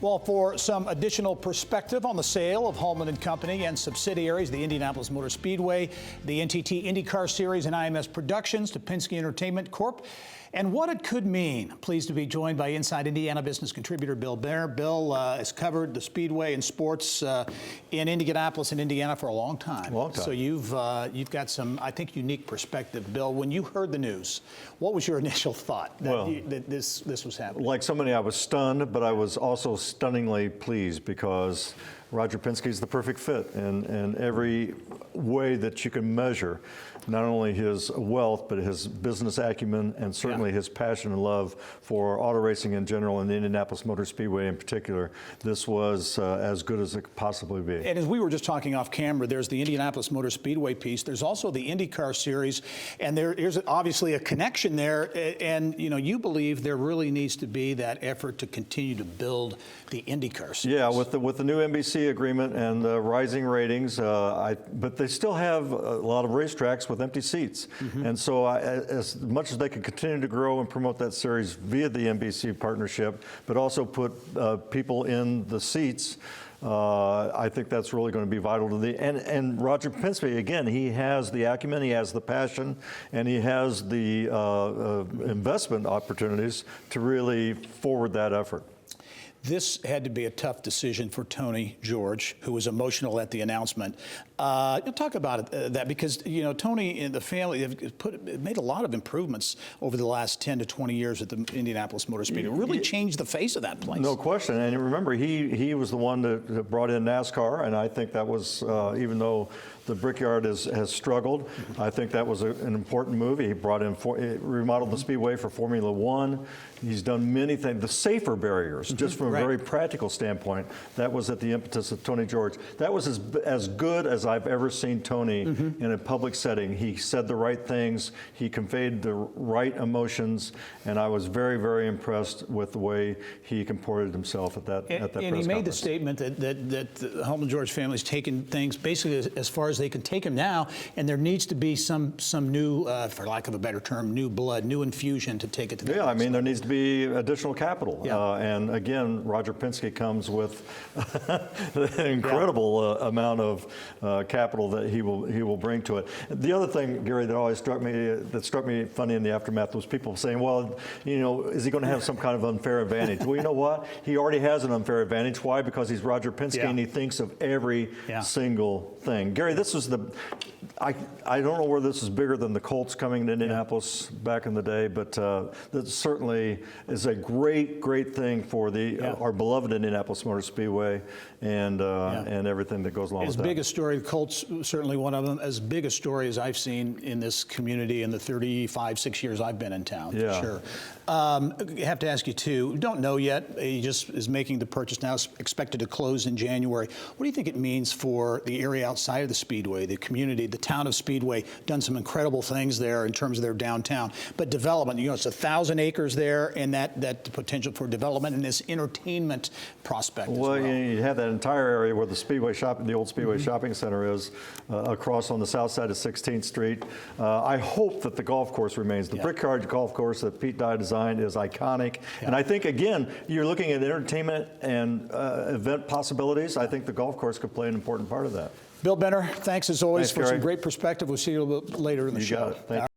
Well, for some additional perspective on the sale of Hulman Co. and subsidiaries, the Indianapolis Motor Speedway, the NTT IndyCar Series, and IMS Productions to Penske Entertainment Corp., and what it could mean. Pleased to be joined by Inside Indiana business contributor Bill Benner. Bill has covered the Speedway and sports in Indianapolis and Indiana for a long time. So you've got some, I think, unique perspective. Bill, when you heard the news, what was your initial thought that this was happening? Like so many, I was stunned, but I was also stunningly pleased because Roger Penske is the perfect fit in every way that you can measure, not only his wealth, but his business acumen and certainly his passion and love for auto racing in general and the Indianapolis Motor Speedway in particular. This was as good as it could possibly be. And as we were just talking off camera, there's the Indianapolis Motor Speedway piece. There's also the IndyCar Series, and there's obviously a connection there. And you believe there really needs to be that effort to continue to build the IndyCar Series. Yeah, with the new NBC agreement and the rising ratings, but they still have a lot of racetracks with empty seats. And so as much as they can continue to grow and promote that series via the NBC partnership, but also put people in the seats, I think that's really going to be vital to the and Roger Penske, again, he has the acumen, he has the passion, and he has the investment opportunities to really forward that effort. This had to be a tough decision for Tony George, who was emotional at the announcement. Talk about that, because Tony and the family have made a lot of improvements over the last 10 to 20 years at the Indianapolis Motor Speedway. It really changed the face of that place. No question. And remember, he was the one that brought in NASCAR, and I think that was, even though the Brickyard has struggled, I think that was an important move. He brought in, remodeled the Speedway for Formula One. He's done many things. The safer barriers, just from a very practical standpoint, that was at the impetus of Tony George. That was as good as I've ever seen Tony in a public setting. He said the right things, he conveyed the right emotions, and I was very, very impressed with the way he comported himself at that press conference. And he made the statement that the Hulman George family's taken things basically as far as they can take them now, and there needs to be some new, for lack of a better term, new blood, new infusion to take it to the next I mean, there needs to be additional capital. And again, Roger Penske comes with an incredible amount of capital that he will bring to it. The other thing, Gary, that always struck me funny in the aftermath was people saying, well, is he going to have some kind of unfair advantage? Well, you know what? He already has an unfair advantage. Why? Because he's Roger Penske and he thinks of every single thing. Gary, this was I don't know whether this is bigger than the Colts coming to Indianapolis back in the day, but that certainly is a great thing for our beloved Indianapolis Motor Speedway and everything that goes along with that. As big a story, the Colts certainly one of them, as big a story as I've seen in this community in the 35-6 years I've been in town, for sure. I have to ask you too, don't know yet, he just is making the purchase now, expected to close in January. What do you think it means for the area outside of the Speedway, the community, the town of Speedway? Done some incredible things there in terms of their downtown, but development, it's 1,000 acres there, and that potential for development and this entertainment prospect as well. You have that entire area where the Speedway the old Speedway Shopping Center is, across on the south side of 16th Street. I hope that the golf course remains. The Brickyard golf course that Pete Dye designed is iconic. And I think, again, you're looking at entertainment and event possibilities. I think the golf course could play an important part of that. Bill Benner, thanks as always for some great perspective. We'll see you a little bit later in the show. Got it. Thank you.